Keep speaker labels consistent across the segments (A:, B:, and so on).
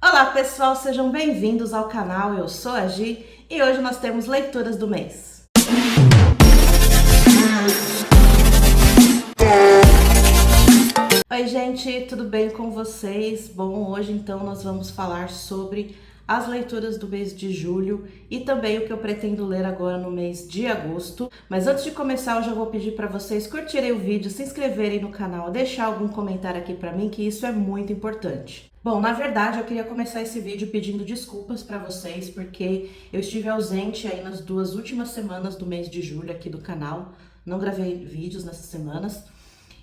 A: Olá pessoal, sejam bem-vindos ao canal, eu sou a Gi e hoje nós temos leituras do mês. Oi gente, tudo bem com vocês? Bom, hoje então nós vamos falar sobre as leituras do mês de julho e também o que eu pretendo ler agora no mês de agosto. Mas antes de começar, eu já vou pedir para vocês curtirem o vídeo, se inscreverem no canal, deixar algum comentário aqui para mim, que isso é muito importante. Bom, na verdade eu queria começar esse vídeo pedindo desculpas para vocês, porque eu estive ausente aí nas duas últimas semanas do mês de julho aqui do canal, não gravei vídeos nessas semanas.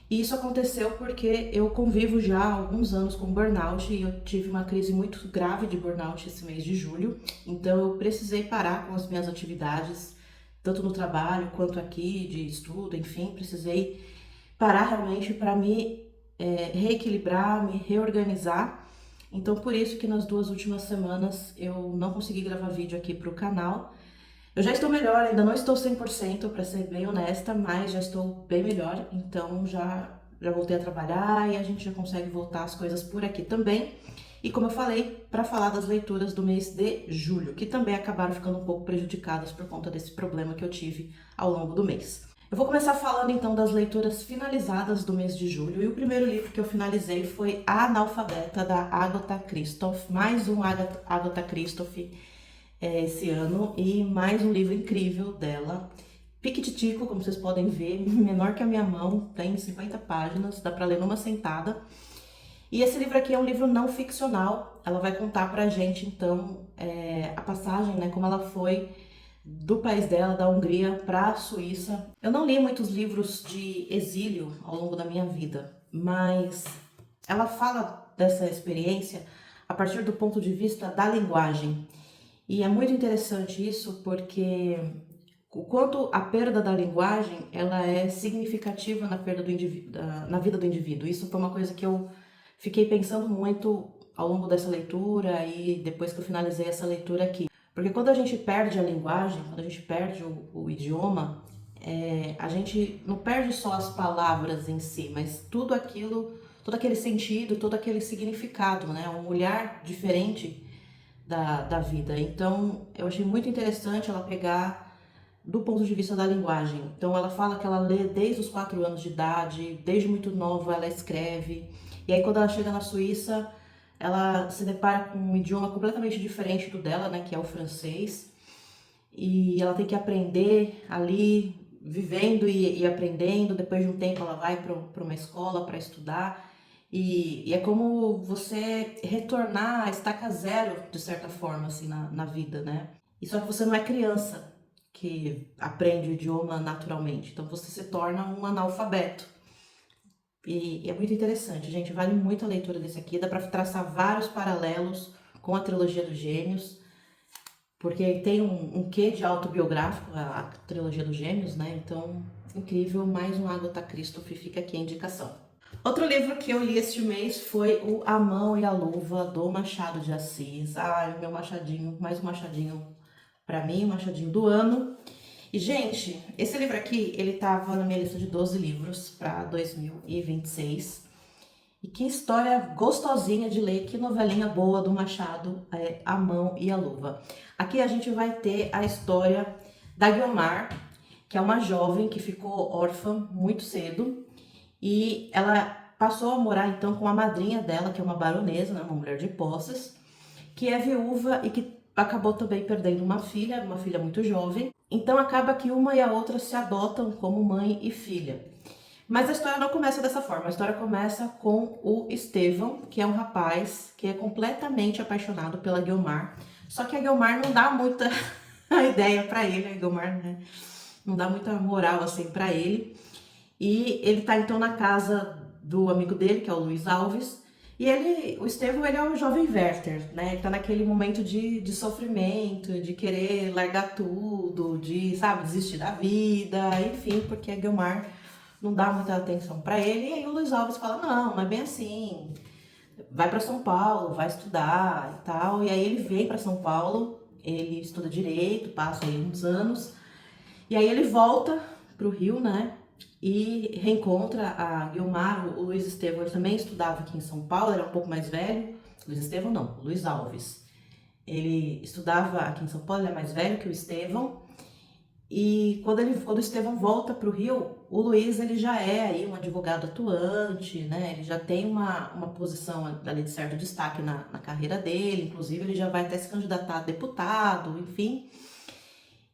A: E isso aconteceu porque eu convivo já há alguns anos com burnout e eu tive uma crise muito grave de burnout esse mês de julho. Então eu precisei parar com as minhas atividades, tanto no trabalho quanto aqui, de estudo, enfim, precisei parar realmente para me reequilibrar, me reorganizar. Então por isso que nas duas últimas semanas eu não consegui gravar vídeo aqui para o canal. Eu já estou melhor, ainda não estou 100% para ser bem honesta, mas já estou bem melhor, então já voltei a trabalhar e a gente já consegue voltar as coisas por aqui também. E como eu falei, para falar das leituras do mês de julho, que também acabaram ficando um pouco prejudicadas por conta desse problema que eu tive ao longo do mês. Eu vou começar falando então das leituras finalizadas do mês de julho, e o primeiro livro que eu finalizei foi A Analfabeta, da Agatha Christoph, mais um Agatha Christoph esse ano, e mais um livro incrível dela, piquititico, como vocês podem ver, menor que a minha mão, tem 50 páginas, dá para ler numa sentada. E esse livro aqui é um livro não ficcional, ela vai contar pra gente então a passagem, né, como ela foi do país dela, da Hungria, para a Suíça. Eu não li muitos livros de exílio ao longo da minha vida, mas ela fala dessa experiência a partir do ponto de vista da linguagem. E é muito interessante isso porque o quanto a perda da linguagem ela é significativa na perda na vida do indivíduo. Isso foi uma coisa que eu fiquei pensando muito ao longo dessa leitura e depois que eu finalizei essa leitura aqui. Porque quando a gente perde a linguagem, quando a gente perde o idioma, a gente não perde só as palavras em si, mas tudo aquilo, todo aquele sentido, todo aquele significado, né? Um olhar diferente da vida. Então, eu achei muito interessante ela pegar do ponto de vista da linguagem. Então, ela fala que ela lê desde os 4 anos de idade, desde muito nova ela escreve. E aí, quando ela chega na Suíça, ela se depara com um idioma completamente diferente do dela, né, que é o francês. E ela tem que aprender ali, vivendo e aprendendo. Depois de um tempo, ela vai para uma escola para estudar. E é como você retornar a estaca zero, de certa forma, assim, na vida, né? E só que você não é criança que aprende o idioma naturalmente. Então você se torna um analfabeto. E é muito interessante, gente. Vale muito a leitura desse aqui. Dá para traçar vários paralelos com a trilogia dos Gêmeos, porque tem um quê de autobiográfico, a trilogia dos Gêmeos, né? Então, incrível. Mais um Agatha Christoph, fica aqui a indicação. Outro livro que eu li este mês foi o A Mão e a Luva, do Machado de Assis. Ai, meu machadinho, mais um machadinho pra mim, um machadinho do ano. E, gente, esse livro aqui, ele tava na minha lista de 12 livros para 2026. E que história gostosinha de ler, que novelinha boa do Machado, A Mão e a Luva. Aqui a gente vai ter a história da Guiomar, que é uma jovem que ficou órfã muito cedo. E ela passou a morar então com a madrinha dela, que é uma baronesa, né, uma mulher de posses, que é viúva e que acabou também perdendo uma filha muito jovem. Então acaba que uma e a outra se adotam como mãe e filha. Mas a história não começa dessa forma, a história começa com o Estevão, que é um rapaz que é completamente apaixonado pela Guiomar. Só que a Guiomar não dá muita ideia para ele, a Guiomar, né, não dá muita moral assim para ele. E ele tá então na casa do amigo dele, que é o Luiz Alves, e o Estevão, ele é o jovem Werther, né? Ele tá naquele momento de sofrimento, de querer largar tudo, de, sabe, desistir da vida, enfim, porque a Guiomar não dá muita atenção pra ele. E aí o Luiz Alves fala, não é bem assim, vai pra São Paulo, vai estudar e tal. E aí ele vem pra São Paulo, ele estuda direito, passa aí uns anos, e aí ele volta pro Rio, né? E reencontra a Guiomar. O Luiz Estevão também estudava aqui em São Paulo, era um pouco mais velho, Luiz Estevão não, Luiz Alves. Ele estudava aqui em São Paulo, ele é mais velho que o Estevão. E quando o Estevão volta para o Rio, o Luiz ele já é aí um advogado atuante, né? Ele já tem uma posição ali de certo destaque na carreira dele, inclusive ele já vai até se candidatar a deputado, enfim.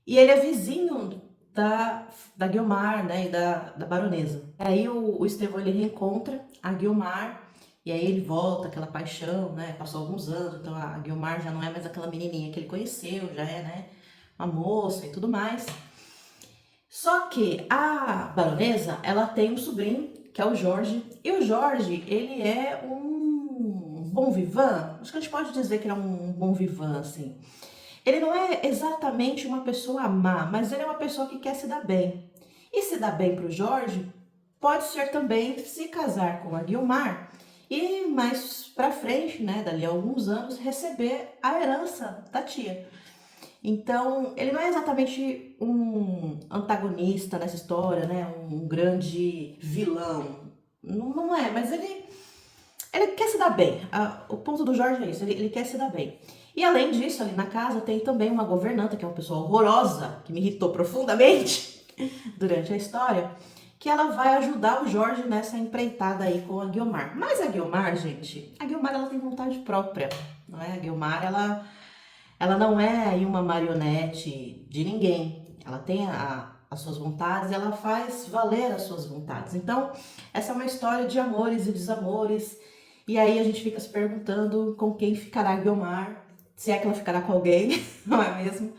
A: E ele é vizinho da Guiomar, né, e da baronesa. Aí o Estevão ele reencontra a Guiomar, e aí ele volta, aquela paixão, né? Passou alguns anos, então a Guiomar já não é mais aquela menininha que ele conheceu, já é, né, uma moça e tudo mais. Só que a baronesa, ela tem um sobrinho, que é o Jorge, e o Jorge, ele é um bom vivant, acho que a gente pode dizer que ele é um bom vivant, assim. Ele não é exatamente uma pessoa má, mas ele é uma pessoa que quer se dar bem. E se dar bem para o Jorge, pode ser também se casar com a Guiomar e mais para frente, né, dali a alguns anos, receber a herança da tia. Então, ele não é exatamente um antagonista nessa história, né? Um grande vilão. Não é, mas ele quer se dar bem. O ponto do Jorge é isso, ele quer se dar bem. E além disso, ali na casa tem também uma governanta, que é uma pessoa horrorosa, que me irritou profundamente durante a história, que ela vai ajudar o Jorge nessa empreitada aí com a Guiomar. Mas a Guiomar, gente, a Guiomar ela tem vontade própria, não é? A Guiomar, ela não é aí uma marionete de ninguém. Ela tem as suas vontades, ela faz valer as suas vontades. Então, essa é uma história de amores e desamores. E aí a gente fica se perguntando com quem ficará a Guiomar, se é que ela ficará com alguém, não é mesmo?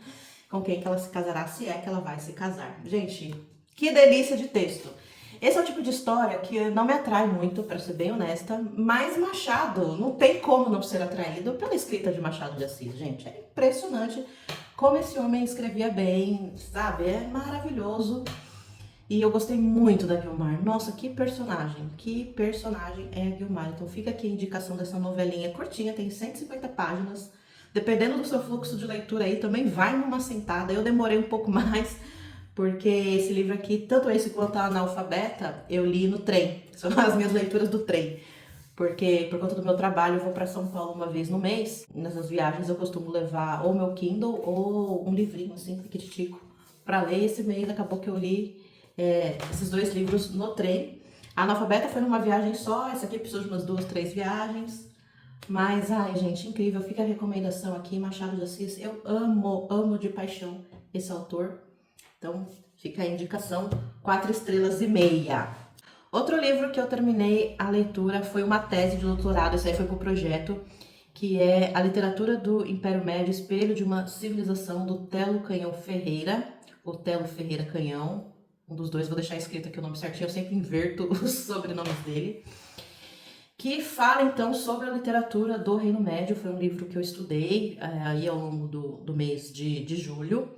A: Com quem que ela se casará, se é que ela vai se casar. Gente, que delícia de texto. Esse é o tipo de história que não me atrai muito, para ser bem honesta, mas Machado não tem como não ser atraído pela escrita de Machado de Assis, gente. É impressionante como esse homem escrevia bem, sabe? É maravilhoso. E eu gostei muito da Guiomar. Nossa, que personagem é a Guiomar. Então fica aqui a indicação dessa novelinha curtinha, tem 150 páginas. Dependendo do seu fluxo de leitura aí, também vai numa sentada. Eu demorei um pouco mais, porque esse livro aqui, tanto esse quanto a Analfabeta, eu li no trem. São as minhas leituras do trem. Porque por conta do meu trabalho eu vou para São Paulo uma vez no mês. Nessas viagens eu costumo levar ou meu Kindle ou um livrinho assim, pequitico, para ler. Esse mês acabou que eu li esses dois livros no trem. A Analfabeta foi numa viagem só, essa aqui precisou de umas 2, 3 viagens. Mas, ai, gente, incrível. Fica a recomendação aqui, Machado de Assis. Eu amo de paixão esse autor. Então, fica a indicação, 4,5 estrelas. Outro livro que eu terminei a leitura foi uma tese de doutorado, esse aí foi pro projeto, que é A Literatura do Império Médio, Espelho de uma Civilização, do Telo Canhão Ferreira, ou Telo Ferreira Canhão, um dos dois, vou deixar escrito aqui o nome certinho, eu sempre inverto os sobrenomes dele, que fala então sobre a literatura do Reino Médio. Foi um livro que eu estudei aí ao longo do mês de julho.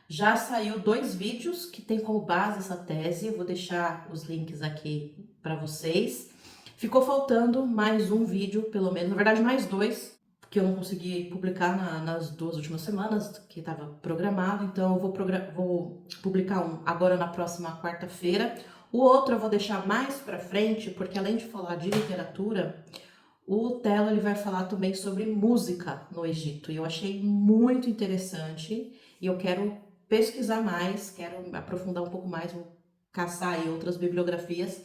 A: Já saiu 2 vídeos que tem como base essa tese, eu vou deixar os links aqui para vocês. Ficou faltando mais um vídeo, pelo menos, na verdade mais 2, que eu não consegui publicar nas 2 últimas semanas, que estava programado, então eu vou publicar um agora na próxima quarta-feira. O outro eu vou deixar mais para frente, porque além de falar de literatura, o Telo ele vai falar também sobre música no Egito. E eu achei muito interessante e eu quero pesquisar mais, quero aprofundar um pouco mais, vou caçar aí outras bibliografias.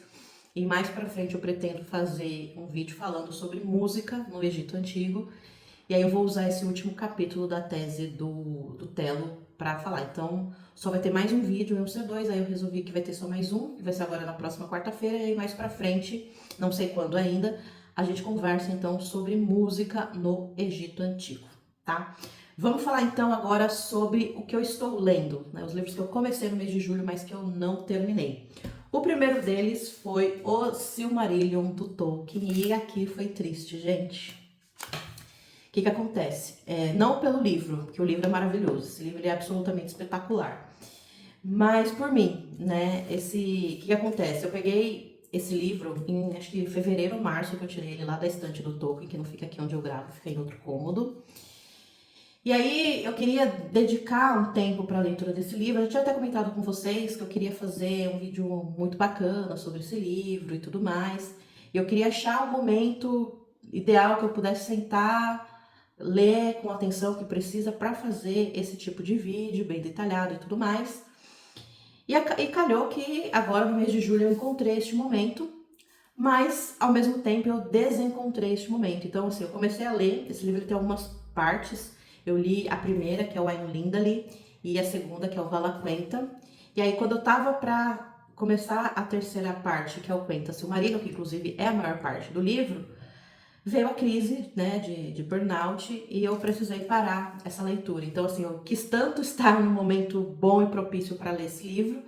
A: E mais para frente eu pretendo fazer um vídeo falando sobre música no Egito Antigo. E aí eu vou usar esse último capítulo da tese do Telo para falar. Então, só vai ter mais um vídeo, iam ser 2, aí eu resolvi que vai ter só mais um, que vai ser agora na próxima quarta-feira, e aí mais pra frente, não sei quando ainda, a gente conversa então sobre música no Egito Antigo, tá? Vamos falar então agora sobre o que eu estou lendo, né? Os livros que eu comecei no mês de julho, mas que eu não terminei. O primeiro deles foi O Silmarillion, do Tolkien, e aqui foi triste, gente. O que acontece? Não pelo livro, porque o livro é maravilhoso, esse livro é absolutamente espetacular, mas por mim, né? O que acontece? Eu peguei esse livro em, acho que fevereiro ou março, que eu tirei ele lá da estante do Tolkien, que não fica aqui onde eu gravo, fica em outro cômodo. E aí eu queria dedicar um tempo para a leitura desse livro. Eu já tinha até comentado com vocês que eu queria fazer um vídeo muito bacana sobre esse livro e tudo mais. Eu queria achar um momento ideal que eu pudesse sentar, ler com a atenção que precisa para fazer esse tipo de vídeo bem detalhado e tudo mais. E calhou que agora no mês de julho eu encontrei este momento, mas ao mesmo tempo eu desencontrei este momento. Então, assim, eu comecei a ler, esse livro tem algumas partes. Eu li a primeira, que é o Ainlindali, e a segunda, que é o Valaquenta. E aí, quando eu tava pra começar a terceira parte, que é o Quenta Silmarillion, que inclusive é a maior parte do livro, veio a crise, né, de burnout, e eu precisei parar essa leitura. Então, assim, eu quis tanto estar num momento bom e propício para ler esse livro,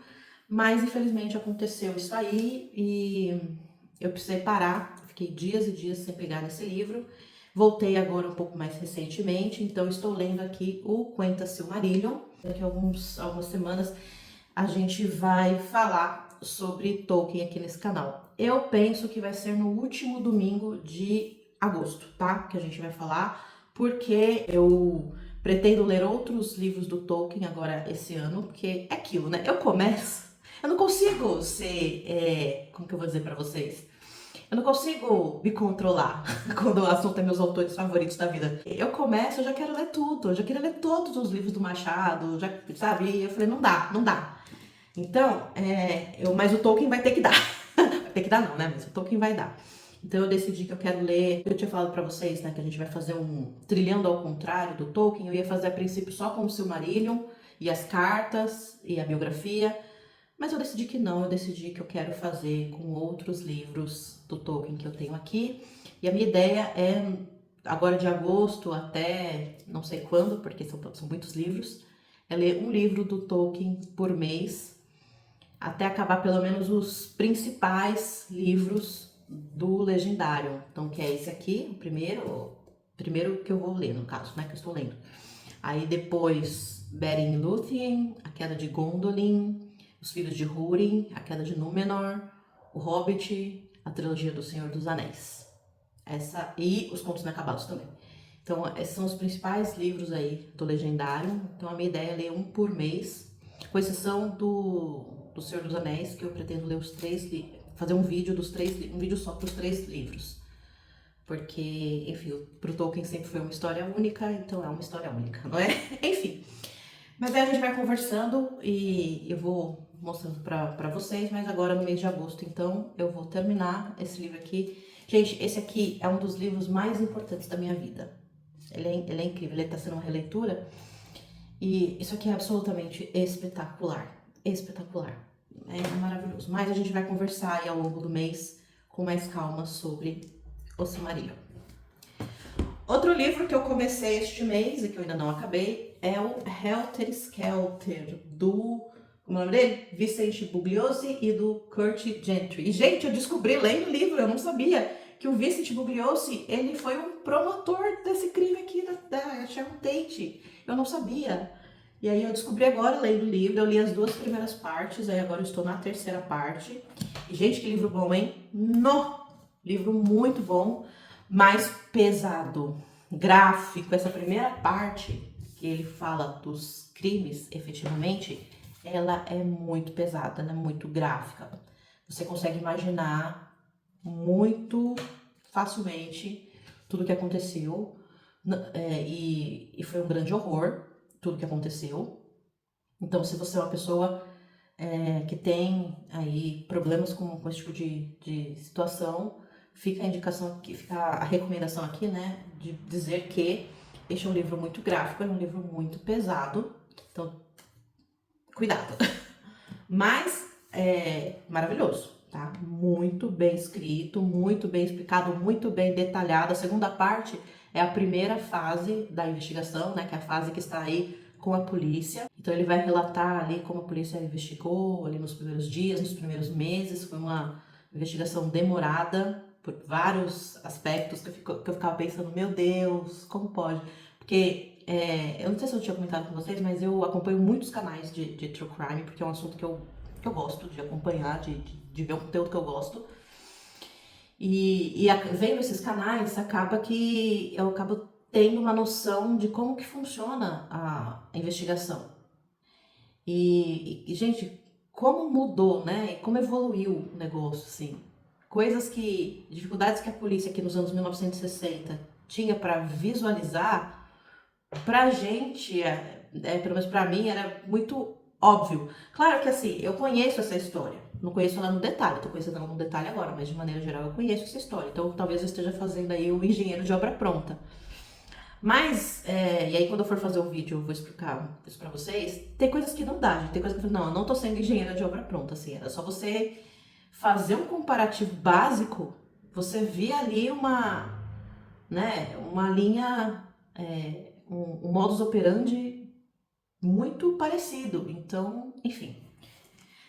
A: mas infelizmente aconteceu isso aí e eu precisei parar. Fiquei dias e dias sem pegar nesse livro. Voltei agora um pouco mais recentemente, então estou lendo aqui o Quenta Silmarillion. Daqui a algumas semanas a gente vai falar sobre Tolkien aqui nesse canal. Eu penso que vai ser no último domingo de agosto, tá? Que a gente vai falar, porque eu pretendo ler outros livros do Tolkien agora esse ano, porque é aquilo, né? Eu não consigo ser, como que eu vou dizer pra vocês? Eu não consigo me controlar quando o assunto é meus autores favoritos da vida. Eu começo, eu já quero ler tudo, eu já queria ler todos os livros do Machado, já, sabe? E eu falei, não dá, não dá. Então, mas o Tolkien vai ter que dar. Vai ter que dar não, né? Mas o Tolkien vai dar. Então eu decidi que eu quero ler. Eu tinha falado pra vocês, né, que a gente vai fazer um Trilhando ao Contrário do Tolkien. Eu ia fazer a princípio só com o Silmarillion e as cartas e a biografia. Mas eu decidi que não, eu decidi que eu quero fazer com outros livros do Tolkien que eu tenho aqui. E a minha ideia é, agora de agosto até não sei quando, porque são muitos livros, é ler um livro do Tolkien por mês, até acabar pelo menos os principais livros do Legendário. Então, que é esse aqui, o primeiro que eu vou ler, no caso, né, que eu estou lendo. Aí depois, Beren e Lúthien, A Queda de Gondolin, Os Filhos de Húrin, A Queda de Númenor, O Hobbit, a trilogia do Senhor dos Anéis. Essa e Os Contos Inacabados também. Então, esses são os principais livros aí do Legendário. Então, a minha ideia é ler um por mês, com exceção do Senhor dos Anéis, que eu pretendo ler os três, fazer um vídeo um vídeo só para os 3 livros. Porque, enfim, pro Tolkien sempre foi uma história única, então é uma história única, não é? Enfim. Mas aí a gente vai conversando e eu vou mostrando pra vocês, mas agora no mês de agosto, então, eu vou terminar esse livro aqui. Gente, esse aqui é um dos livros mais importantes da minha vida. Ele é incrível, ele tá sendo uma releitura. E isso aqui é absolutamente espetacular. Espetacular. É maravilhoso. Mas a gente vai conversar aí ao longo do mês com mais calma sobre o Silmarillion. Outro livro que eu comecei este mês e que eu ainda não acabei é o Helter Skelter, como é o nome dele? Vicente Bugliosi e do Kurt Gentry. E, gente, eu descobri lendo o livro, eu não sabia que o Vicente Bugliosi, ele foi um promotor desse crime aqui da Sharon Tate. Eu não sabia. E aí eu descobri agora lendo o livro, eu li as 2 primeiras partes, aí agora eu estou na terceira parte. E, gente, que livro bom, hein? Livro muito bom, mais pesado, gráfico. Essa primeira parte que ele fala dos crimes, efetivamente, ela é muito pesada, ela é muito gráfica. Você consegue imaginar muito facilmente tudo que aconteceu, e foi um grande horror tudo que aconteceu. Então, se você é uma pessoa que tem aí problemas com esse tipo de situação, fica a indicação aqui, fica a recomendação aqui, né, de dizer que este é um livro muito gráfico, é um livro muito pesado, então cuidado. Mas é maravilhoso, tá? Muito bem escrito, muito bem explicado, muito bem detalhado. A segunda parte é a primeira fase da investigação, né, que é a fase que está aí com a polícia. Então ele vai relatar ali como a polícia investigou ali nos primeiros dias, nos primeiros meses. Foi uma investigação demorada por vários aspectos que eu ficava pensando, meu Deus, como pode? Porque eu não sei se eu tinha comentado com vocês, mas eu acompanho muitos canais de True Crime, porque é um assunto que eu gosto de acompanhar, de ver um conteúdo que eu gosto. E vendo esses canais, acaba que eu acabo tendo uma noção de como que funciona a investigação. E gente, como mudou, né? E como evoluiu o negócio, assim, dificuldades que a polícia aqui nos anos 1960 tinha para visualizar, pra gente, pelo menos pra mim, era muito óbvio. Claro que assim, eu conheço essa história, não conheço ela no detalhe, tô conhecendo ela no detalhe agora, mas de maneira geral eu conheço essa história, então talvez eu esteja fazendo aí o engenheiro de obra pronta. Mas, e aí quando eu for fazer o vídeo eu vou explicar isso pra vocês, tem coisas que não dá, gente, tem coisas que eu falo, não, eu não tô sendo engenheira de obra pronta, assim, era só você fazer um comparativo básico, você via ali uma linha, um modus operandi muito parecido. Então, enfim.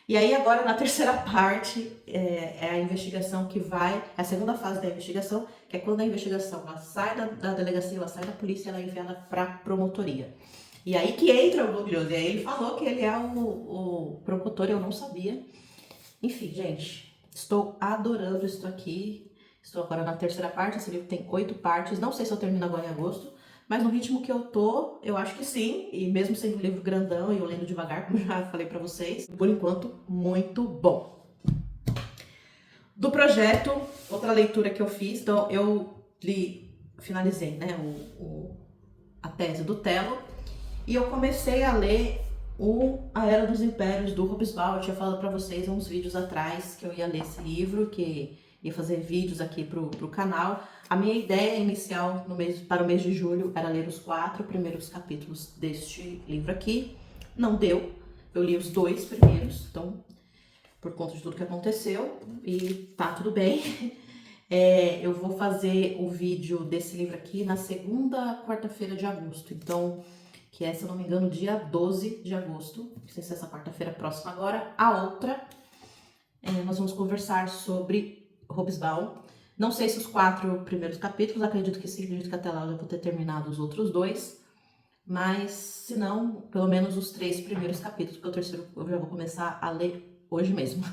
A: E aí agora na terceira parte é a investigação que vai, a segunda fase da investigação, que é quando a investigação ela sai da delegacia, ela sai da polícia, ela é enviada para promotoria. E aí que entra o glorioso. E aí ele falou que ele é o promotor, eu não sabia. Enfim, gente, estou adorando isso aqui. Estou agora na terceira parte, esse livro tem 8 partes. Não sei se eu termino agora em agosto, mas no ritmo que eu tô, eu acho que sim. E mesmo sendo um livro grandão e eu lendo devagar, como já falei pra vocês, por enquanto, muito bom. Do projeto, outra leitura que eu fiz, então eu finalizei, né, a tese do Tello, e eu comecei a ler A Era dos Impérios, do Hobsbawm. Eu tinha falado pra vocês há uns vídeos atrás que eu ia ler esse livro, que ia fazer vídeos aqui pro canal. A minha ideia inicial para o mês de julho era ler os 4 primeiros capítulos deste livro aqui. Não deu, eu li os 2 primeiros, então, por conta de tudo que aconteceu, e tá tudo bem. Eu vou fazer o vídeo desse livro aqui na segunda quarta-feira de agosto, então, que é, se eu não me engano, dia 12 de agosto, não sei se é essa quarta-feira próxima agora. A outra, nós vamos conversar sobre Hobsbawm. Não sei se os 4 primeiros capítulos, acredito que sim, acredito que até lá eu já vou ter terminado os outros 2, mas se não, pelo menos os 3 primeiros capítulos, porque o terceiro eu já vou começar a ler hoje mesmo.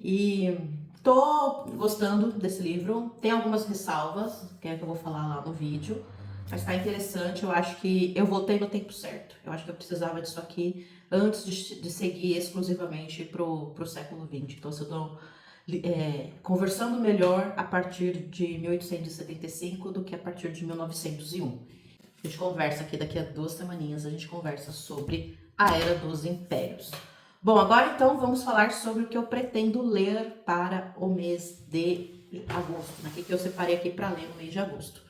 A: E tô gostando desse livro, tem algumas ressalvas, que é que eu vou falar lá no vídeo, mas tá interessante. Eu acho que eu voltei no tempo certo, eu acho que eu precisava disso aqui antes de seguir exclusivamente pro século XX. Então, se eu tô conversando melhor a partir de 1875 do que a partir de 1901. A gente conversa aqui daqui a 2 semaninhas, a gente conversa sobre a Era dos Impérios. Bom, agora então vamos falar sobre o que eu pretendo ler para o mês de agosto, né? O que eu separei aqui para ler no mês de agosto.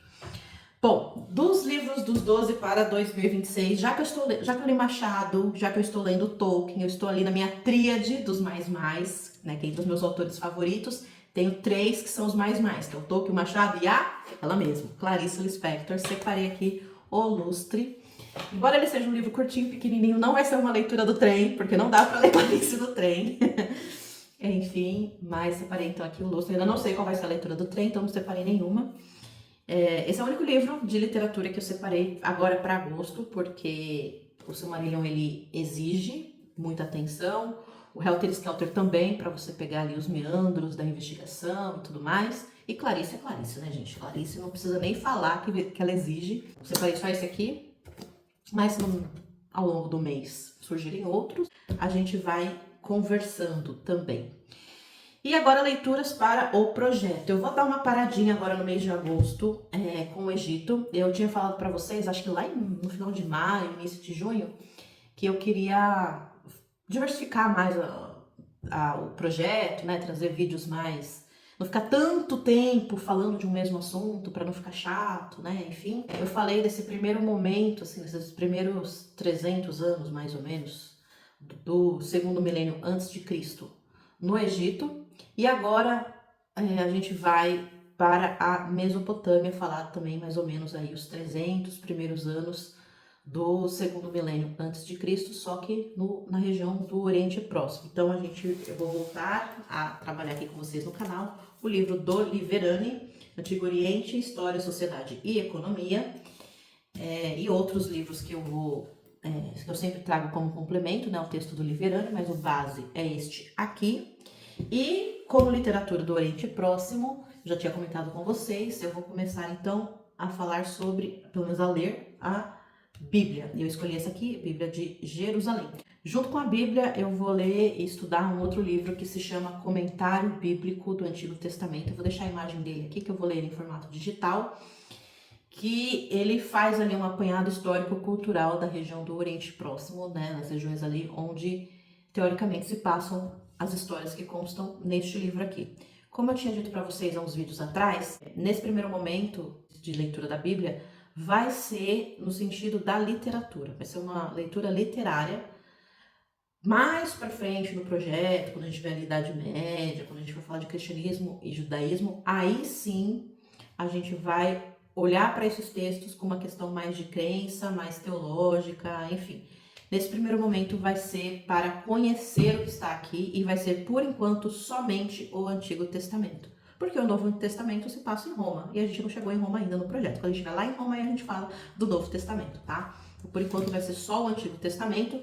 A: Bom, dos livros dos 12 para 2026, já que eu li Machado, já que eu estou lendo Tolkien, eu estou ali na minha tríade dos mais, né, que é dos meus autores favoritos, tenho 3 que são os mais, que é o Tolkien, o Machado e ela mesma, Clarice Lispector. Separei aqui O Lustre. Embora ele seja um livro curtinho, pequenininho, não vai ser uma leitura do trem, porque não dá para ler Clarice no trem. Enfim, mas separei então aqui O Lustre. Ainda não sei qual vai ser a leitura do trem, então não separei nenhuma. Esse é o único livro de literatura que eu separei agora para agosto, porque o Silmarillion ele exige muita atenção, o Helter Skelter também, para você pegar ali os meandros da investigação e tudo mais. E Clarice é Clarice, né, gente? Clarice não precisa nem falar que ela exige. Eu separei só esse aqui, mas ao longo do mês surgirem outros, a gente vai conversando também. E agora, leituras para o projeto. Eu vou dar uma paradinha agora no mês de agosto com o Egito. Eu tinha falado para vocês, acho que lá no final de maio, início de junho, que eu queria diversificar mais o projeto, né? Trazer vídeos mais... Não ficar tanto tempo falando de um mesmo assunto, para não ficar chato, né? Enfim, eu falei desse primeiro momento, assim, desses primeiros 300 anos, mais ou menos, do segundo milênio antes de Cristo, no Egito. E agora a gente vai para a Mesopotâmia, falar também mais ou menos aí os 300 primeiros anos do segundo milênio antes de Cristo, só que na região do Oriente Próximo. Então eu vou voltar a trabalhar aqui com vocês no canal o livro do Liverani, Antigo Oriente, História, Sociedade e Economia, e outros livros que que eu sempre trago como complemento, né, o texto do Liverani, mas o base é este aqui. E como literatura do Oriente Próximo, já tinha comentado com vocês, eu vou começar então a falar sobre, pelo menos a ler, a Bíblia. E eu escolhi essa aqui, Bíblia de Jerusalém. Junto com a Bíblia, eu vou ler e estudar um outro livro que se chama Comentário Bíblico do Antigo Testamento. Eu vou deixar a imagem dele aqui, que eu vou ler em formato digital, que ele faz ali um apanhado histórico-cultural da região do Oriente Próximo, né, nas regiões ali onde, teoricamente, se passam as histórias que constam neste livro aqui. Como eu tinha dito para vocês há uns vídeos atrás, nesse primeiro momento de leitura da Bíblia, vai ser no sentido da literatura, vai ser uma leitura literária. Mais para frente no projeto, quando a gente tiver a Idade Média, quando a gente for falar de cristianismo e judaísmo, aí sim a gente vai olhar para esses textos com uma questão mais de crença, mais teológica, enfim. Nesse primeiro momento vai ser para conhecer o que está aqui e vai ser, por enquanto, somente o Antigo Testamento. Porque o Novo Testamento se passa em Roma e a gente não chegou em Roma ainda no projeto. Quando a gente vai lá em Roma, aí a gente fala do Novo Testamento, tá? Então, por enquanto vai ser só o Antigo Testamento.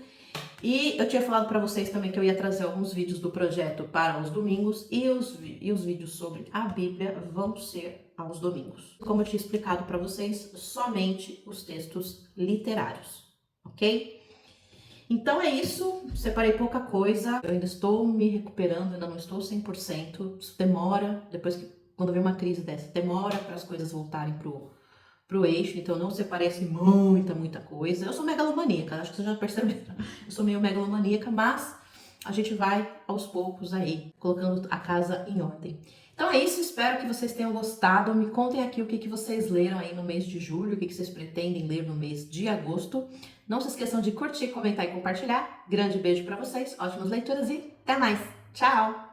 A: E eu tinha falado para vocês também que eu ia trazer alguns vídeos do projeto para os domingos e os vídeos sobre a Bíblia vão ser aos domingos. Como eu tinha explicado para vocês, somente os textos literários, ok? Então é isso, separei pouca coisa, eu ainda estou me recuperando, ainda não estou 100%, isso demora, depois que, quando vem uma crise dessa, demora para as coisas voltarem pro eixo, então não separei assim muita coisa. Eu sou megalomaníaca, acho que vocês já perceberam. Eu sou meio megalomaníaca, mas a gente vai aos poucos aí, colocando a casa em ordem. Então é isso, espero que vocês tenham gostado. Me contem aqui o que vocês leram aí no mês de julho, o que vocês pretendem ler no mês de agosto. Não se esqueçam de curtir, comentar e compartilhar. Grande beijo para vocês, ótimas leituras e até mais. Tchau!